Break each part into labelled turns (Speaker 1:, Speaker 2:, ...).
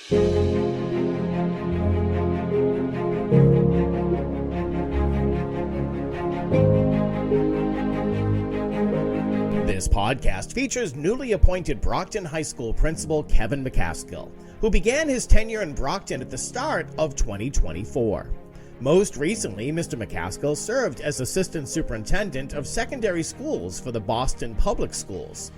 Speaker 1: This podcast features newly appointed Brockton High School principal Kevin McCaskill, who began his tenure in Brockton at the start of 2024. Most recently, Mr. McCaskill served as Assistant Superintendent of Secondary Schools for the Boston Public Schools.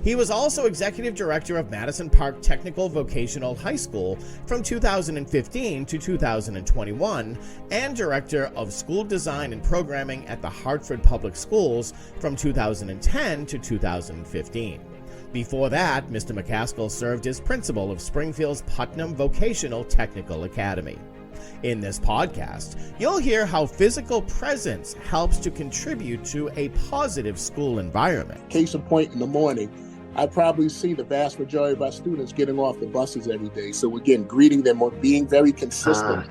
Speaker 1: He was also Executive Director of Madison Park Technical Vocational High School from 2015 to 2021 and Director of School Design and Programming at the Hartford Public Schools from 2010 to 2015. Before that, Mr. McCaskill served as principal of Springfield's Putnam Vocational Technical Academy. In this podcast, you'll hear how physical presence helps to contribute to a positive school environment.
Speaker 2: Case in point, in the morning, I probably see the vast majority of our students getting off the buses every day. So again, greeting them or being very consistent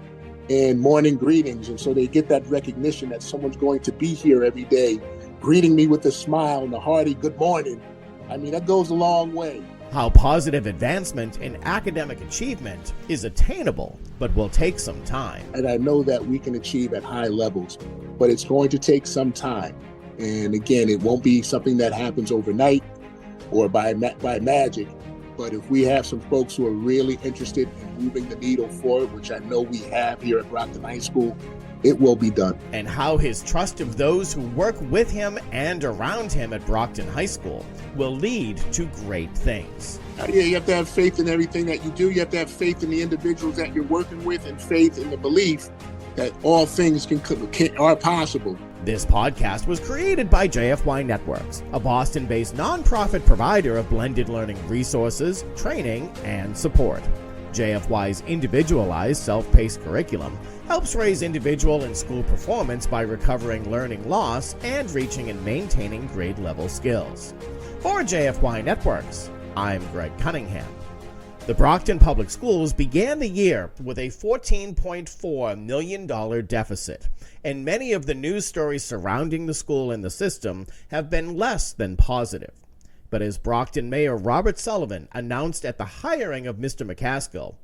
Speaker 2: in morning greetings. And so they get that recognition that someone's going to be here every day, greeting me with a smile and a hearty good morning. I mean, that goes a long way.
Speaker 1: How positive advancement in academic achievement is attainable, but will take some time.
Speaker 2: And I know that we can achieve at high levels, but it's going to take some time. And again, it won't be something that happens overnight or by magic. But if we have some folks who are really interested in moving the needle forward, which I know we have here at Brockton High School, it will be done.
Speaker 1: And how his trust of those who work with him and around him at Brockton High School will lead to great things.
Speaker 2: Yeah, you have to have faith in everything that you do. You have to have faith in the individuals that you're working with and faith in the belief that all things are possible.
Speaker 1: This podcast was created by JFYNetWorks, a Boston-based nonprofit provider of blended learning resources, training, and support. JFY's individualized self-paced curriculum helps raise individual and school performance by recovering learning loss and reaching and maintaining grade-level skills. For JFYNetWorks, I'm Greg Cunningham. The Brockton Public Schools began the year with a $14.4 million deficit, and many of the news stories surrounding the school and the system have been less than positive. But as Brockton Mayor Robert Sullivan announced at the hiring of Mr. McCaskill,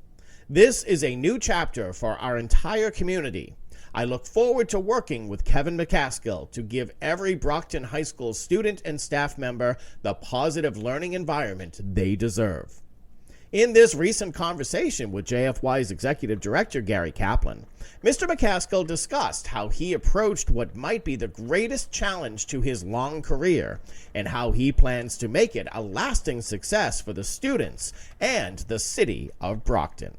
Speaker 1: this is a new chapter for our entire community. I look forward to working with Kevin McCaskill to give every Brockton High School student and staff member the positive learning environment they deserve. In this recent conversation with JFY's Executive Director, Gary Kaplan, Mr. McCaskill discussed how he approached what might be the greatest challenge to his long career and how he plans to make it a lasting success for the students and the city of Brockton.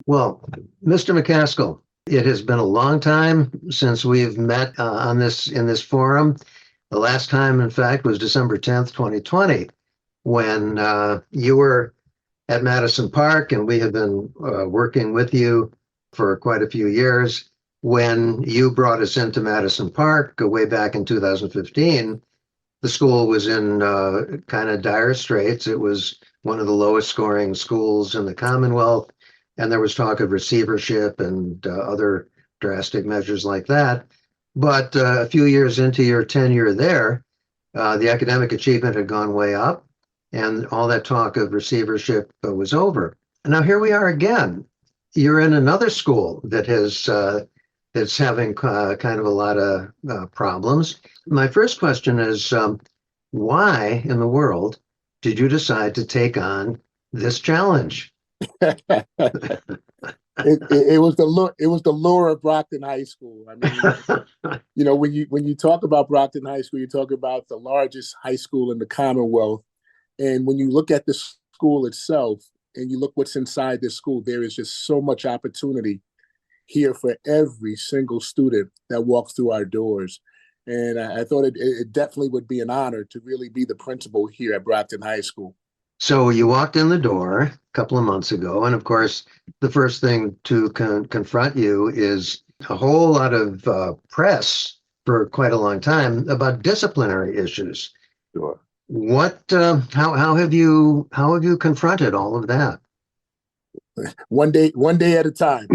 Speaker 3: Well, Mr. McCaskill, it has been a long time since we've met in this forum. The last time, in fact, was December 10th, 2020. When you were at Madison Park, and we have been working with you for quite a few years. When you brought us into Madison Park way back in 2015, the school was in kind of dire straits. It was one of the lowest scoring schools in the Commonwealth, and there was talk of receivership and other drastic measures like that. But a few years into your tenure there, the academic achievement had gone way up, and all that talk of receivership was over. And now here we are again. You're in another school that that's having kind of a lot of problems. My first question is, why in the world did you decide to take on this challenge?
Speaker 2: It was the lure of Brockton High School. I mean, you know, when you talk about Brockton High School, you talk about the largest high school in the Commonwealth. And when you look at the school itself and you look what's inside this school, there is just so much opportunity here for every single student that walks through our doors. And I thought it definitely would be an honor to really be the principal here at Brockton High School.
Speaker 3: So you walked in the door a couple of months ago, and of course, the first thing to confront you is a whole lot of press for quite a long time about disciplinary issues.
Speaker 2: Sure.
Speaker 3: What? How have you confronted all of that?
Speaker 2: One day at a time.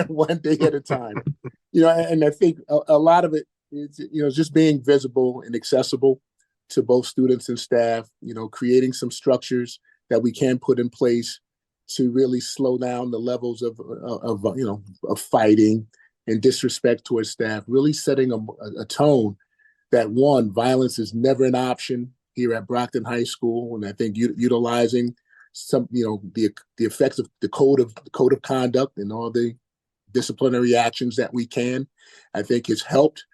Speaker 2: One day at a time. You know, and I think a lot of it is, you know, just being visible and accessible to both students and staff. You know, creating some structures that we can put in place to really slow down the levels of fighting and disrespect towards staff, really setting a tone that, one, violence is never an option here at Brockton High School. And I think utilizing some, the effects of the code of conduct and all the disciplinary actions that we can, I think has helped.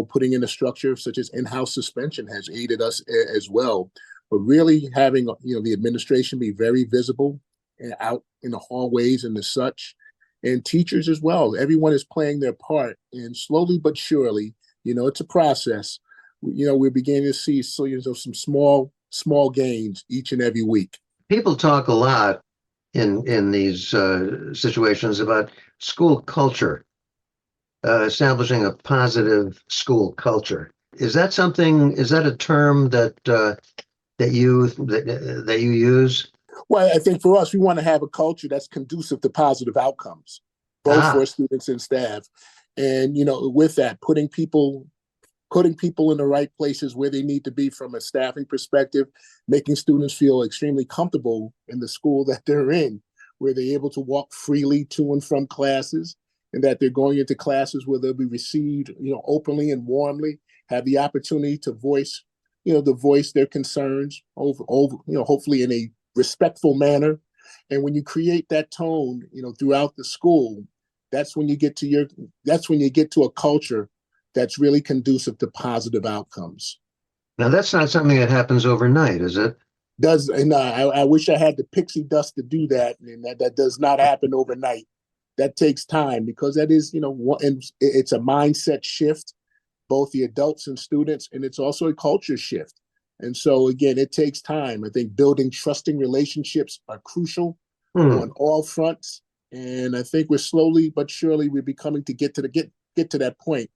Speaker 2: Putting in a structure such as in-house suspension has aided us as well. But really having, the administration be very visible and out in the hallways and the such, and teachers as well. Everyone is playing their part, and slowly but surely, it's a process. We're beginning to see some small gains each and every week.
Speaker 3: People talk a lot in these situations about school culture, establishing a positive school culture. Is that a term that you use?
Speaker 2: Well, I think for us, we want to have a culture that's conducive to positive outcomes, both for students and staff. And, with that, putting people in the right places where they need to be from a staffing perspective, making students feel extremely comfortable in the school that they're in, where they're able to walk freely to and from classes, and that they're going into classes where they'll be received, openly and warmly, have the opportunity to voice their concerns over, hopefully in a respectful manner. And when you create that tone, throughout the school, that's when you get to a culture that's really conducive to positive outcomes.
Speaker 3: Now, that's not something that happens overnight, is it?
Speaker 2: I wish I had the pixie dust to do that, and that does not happen overnight. That takes time, because that is, it's a mindset shift, both the adults and students, and it's also a culture shift. And so, again, it takes time. I think building trusting relationships are crucial on all fronts. And I think we're slowly but surely we're becoming to get to that point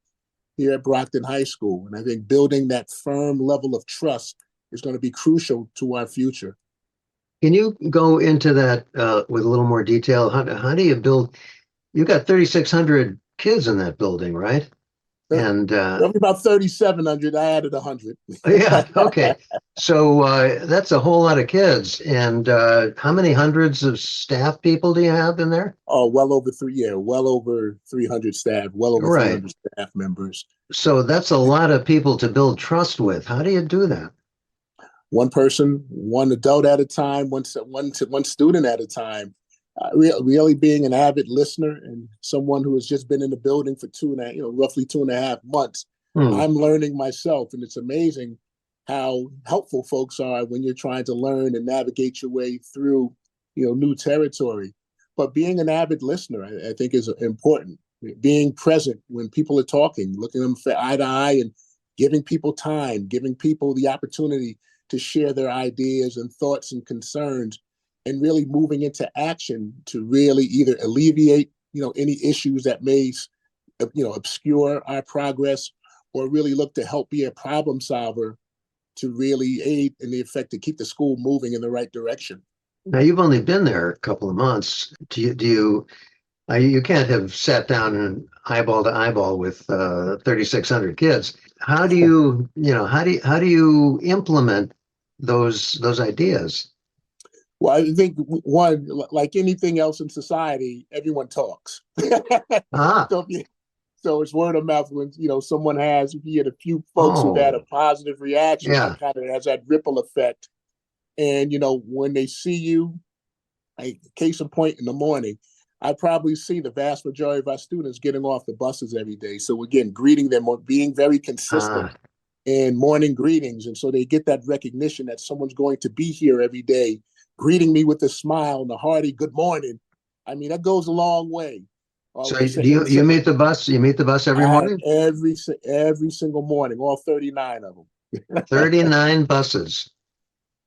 Speaker 2: here at Brockton High School. And I think building that firm level of trust is going to be crucial to our future.
Speaker 3: Can you go into that with a little more detail? How do you build? You've got 3,600 kids in that building, right? And
Speaker 2: about 3,700. I added 100.
Speaker 3: Yeah. Okay. So that's a whole lot of kids. And how many hundreds of staff people do you have in there?
Speaker 2: Oh, well over 300 staff, well over 300 staff members.
Speaker 3: So that's a lot of people to build trust with. How do you do that?
Speaker 2: One person, one adult at a time, one student at a time. Really being an avid listener and someone who has just been in the building for roughly 2.5 months. I'm learning myself, and it's amazing how helpful folks are when you're trying to learn and navigate your way through, new territory. But being an avid listener, I think, is important. Being present when people are talking, looking them eye to eye, and giving people time, giving people the opportunity to share their ideas and thoughts and concerns, and really moving into action to really either alleviate, any issues that may, obscure our progress, or really look to help be a problem solver to really aid in the effect to keep the school moving in the right direction.
Speaker 3: Now, you've only been there a couple of months. You can't have sat down and eyeball to eyeball with 3,600 kids. How do you implement those ideas?
Speaker 2: Well, I think, one, like anything else in society, everyone talks. So it's word of mouth. When someone you get a few folks who had a positive reaction, it kind of has that ripple effect. And when they see you, like case in point, in the morning, I probably see the vast majority of our students getting off the buses every day. So again, greeting them, or being very consistent in morning greetings, and so they get that recognition that someone's going to be here every day, greeting me with a smile and a hearty good morning. I mean, that goes a long way.
Speaker 3: So you meet the bus? You meet the bus every morning?
Speaker 2: Every single morning, all 39 of them.
Speaker 3: 39 buses.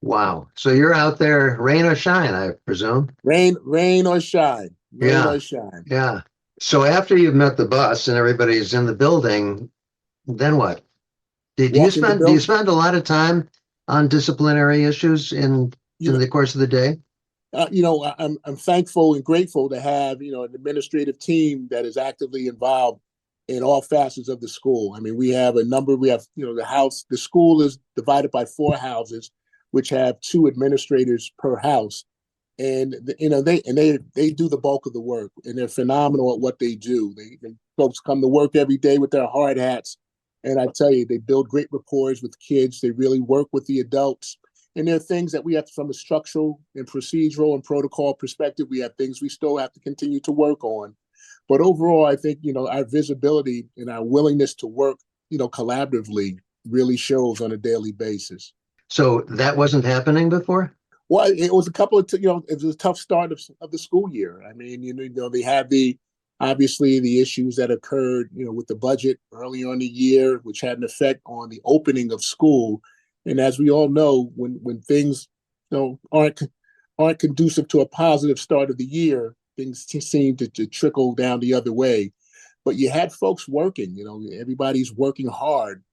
Speaker 3: Wow. So you're out there, rain or shine, I presume.
Speaker 2: Rain or shine. Rain or shine.
Speaker 3: Yeah. So after you've met the bus and everybody's in the building, then what? Do you spend a lot of time on disciplinary issues in the course of the day?
Speaker 2: I'm thankful and grateful to have, an administrative team that is actively involved in all facets of the school. I mean, we have the school is divided by 4 houses, which have 2 administrators per house. And they do the bulk of the work, and they're phenomenal at what they do. They folks come to work every day with their hard hats, and I tell you, they build great rapport with kids. They really work with the adults, and there are things that we have from a structural and procedural and protocol perspective. We have things we still have to continue to work on, but overall, I think our visibility and our willingness to work collaboratively really shows on a daily basis.
Speaker 3: So that wasn't happening before?
Speaker 2: Well, it was a couple of, it was a tough start of the school year. I mean, they had obviously the issues that occurred, with the budget early on in the year, which had an effect on the opening of school. And as we all know, when things, aren't conducive to a positive start of the year, things seem to trickle down the other way. But you had folks working, everybody's working hard.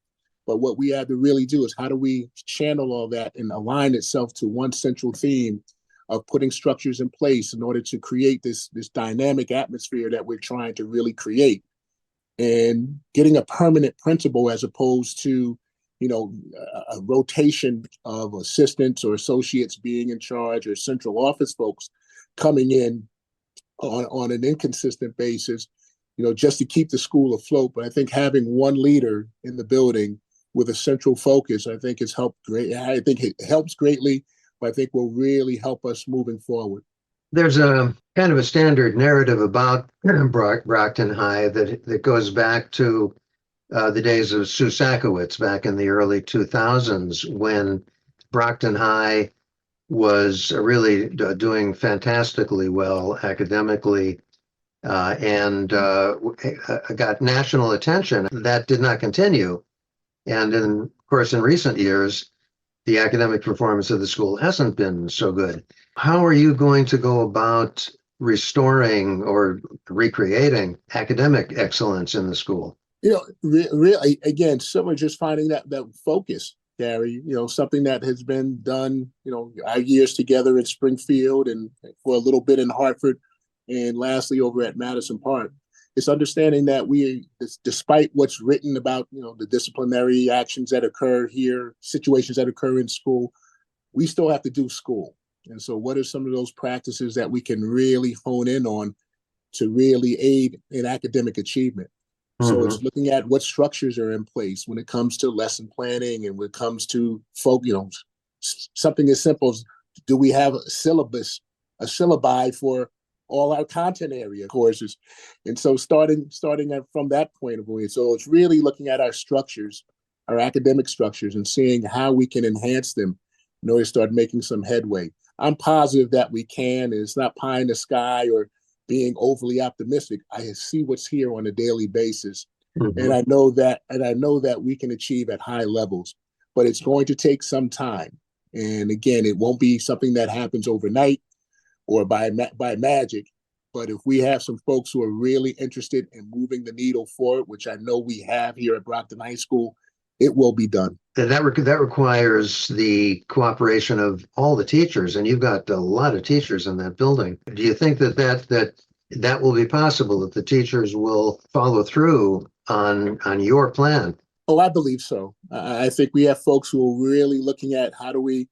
Speaker 2: But what we had to really do is how do we channel all that and align itself to one central theme of putting structures in place in order to create this dynamic atmosphere that we're trying to really create, and getting a permanent principal as opposed to, a rotation of assistants or associates being in charge, or central office folks coming in on an inconsistent basis, just to keep the school afloat. But I think having one leader in the building with a central focus, I think has helped great. I think it helps greatly, but I think will really help us moving forward.
Speaker 3: There's a kind of a standard narrative about Brockton High that goes back to the days of Sue Sakowitz back in the early 2000s, when Brockton High was really doing fantastically well academically, and got national attention. That did not continue. And of course, in recent years, the academic performance of the school hasn't been so good. How are you going to go about restoring or recreating academic excellence in the school?
Speaker 2: Really, again, similar, just finding that focus, Gary, something that has been done, our years together in Springfield and for a little bit in Hartford, and lastly over at Madison Park. It's understanding that despite what's written about, the disciplinary actions that occur here, situations that occur in school, we still have to do school. And so what are some of those practices that we can really hone in on to really aid in academic achievement? Mm-hmm. So it's looking at what structures are in place when it comes to lesson planning, and when it comes to something as simple as, do we have a syllabi for all our content area courses? And so starting from that point of view. So it's really looking at our structures, our academic structures, and seeing how we can enhance them in order to start making some headway. I'm positive that we can, and it's not pie in the sky or being overly optimistic. I see what's here on a daily basis. Mm-hmm. And I know that we can achieve at high levels, but it's going to take some time. And again, it won't be something that happens overnight or by magic. But if we have some folks who are really interested in moving the needle forward, which I know we have here at Brockton High School, it will be done.
Speaker 3: And that requires the cooperation of all the teachers, and you've got a lot of teachers in that building. Do you think that will be possible, that the teachers will follow through on your plan?
Speaker 2: Oh, I believe so. I think we have folks who are really looking at how do we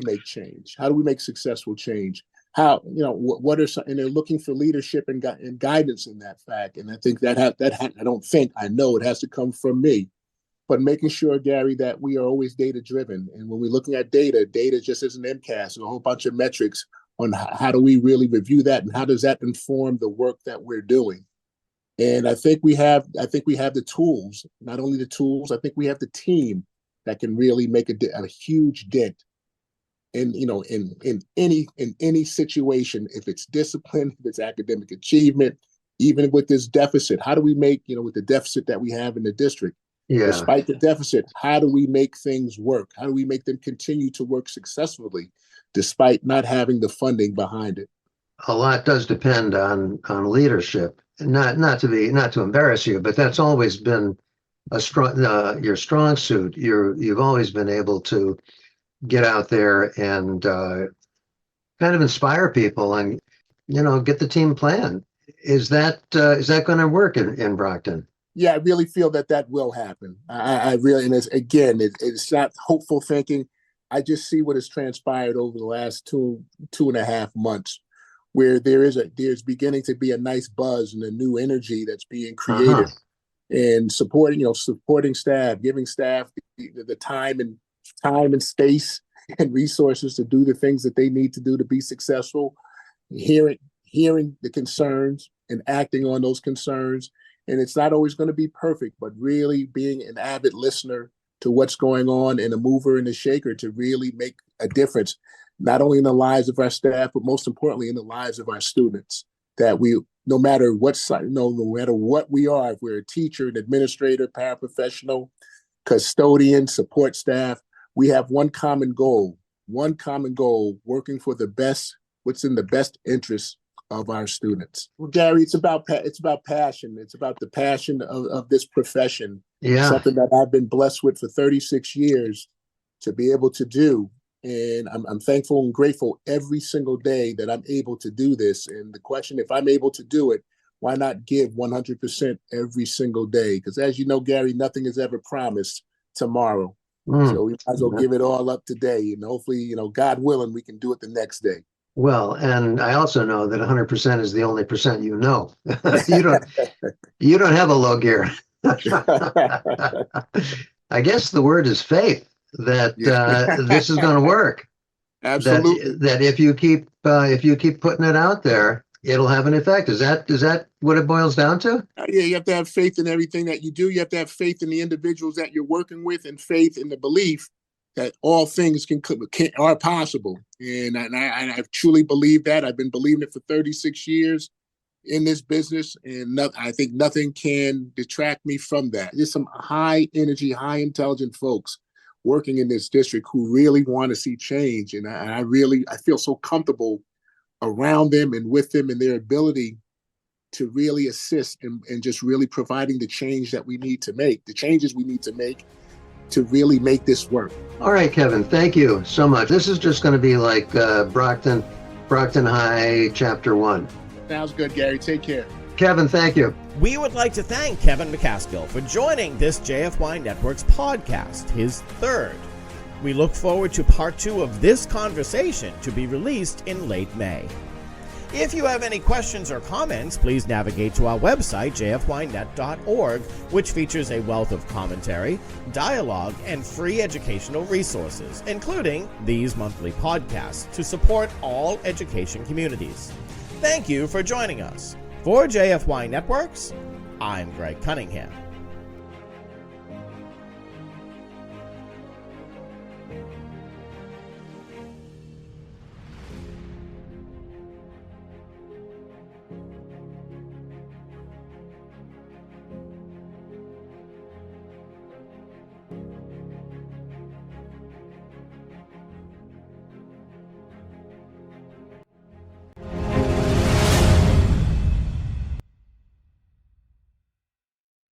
Speaker 2: make change? How do we make successful change? How, what are some, and they're looking for leadership and guidance in that fact. And I think I know it has to come from me, but making sure, Gary, that we are always data driven. And when we're looking at data just as an MCAS and a whole bunch of metrics on how do we really review that, and how does that inform the work that we're doing? And I think we have the tools, not only the tools, I think we have the team that can really make a huge dent in any situation, if it's discipline, if it's academic achievement, even with this deficit. How do we make, with the deficit that we have in the district, despite the deficit, how do we make things work? How do we make them continue to work successfully despite not having the funding behind it?
Speaker 3: A lot does depend on leadership. Not to embarrass you, but that's always been your strong suit. You've always been able to get out there and kind of inspire people and get the team plan. Is that going to work in Brockton?
Speaker 2: Yeah, I really feel that will happen. I really, and it's not hopeful thinking. I just see what has transpired over the last 2.5 months, where there's beginning to be a nice buzz and a new energy that's being created, and supporting staff, giving staff the time and space and resources to do the things that they need to do to be successful, hearing the concerns and acting on those concerns. And it's not always going to be perfect, but really being an avid listener to what's going on and a mover and a shaker to really make a difference, not only in the lives of our staff, but most importantly in the lives of our students. That we, no matter what side, no matter what we are, if we're a teacher, an administrator, paraprofessional, custodian, support staff, we have one common goal, working for what's in the best interest of our students. Well, Gary, it's about passion. It's about the passion of this profession.
Speaker 3: Yeah.
Speaker 2: Something that I've been blessed with for 36 years to be able to do. And I'm thankful and grateful every single day that I'm able to do this. And the question, if I'm able to do it, why not give 100% every single day? Because as you know, Gary, nothing is ever promised tomorrow. So we might as well give it all up today. And hopefully, God willing, we can do it the next day.
Speaker 3: Well, and I also know that 100% is the only percent you know. You don't have a low gear. I guess the word is faith that this is going to work.
Speaker 2: Absolutely.
Speaker 3: That if you keep putting it out there, it'll have an effect. Is that what it boils down to?
Speaker 2: Yeah, you have to have faith in everything that you do. You have to have faith in the individuals that you're working with, and faith in the belief that all things are possible. And I truly believe that. I've been believing it for 36 years in this business, and I think nothing can detract me from that. There's some high energy, high intelligent folks working in this district who really want to see change. And I feel so comfortable around them and with them and their ability to really assist and just really providing the change that we need to make, the changes we need to make to really make this work.
Speaker 3: All right, Kevin, thank you so much. This is just going to be like Brockton High Chapter 1.
Speaker 2: Sounds good, Gary. Take care.
Speaker 3: Kevin, thank you.
Speaker 1: We would like to thank Kevin McCaskill for joining this JFYNetWorks podcast, his third. We look forward to part 2 of this conversation to be released in late May. If you have any questions or comments, please navigate to our website, jfynet.org, which features a wealth of commentary, dialogue, and free educational resources, including these monthly podcasts to support all education communities. Thank you for joining us. For JFYNetWorks, I'm Greg Cunningham.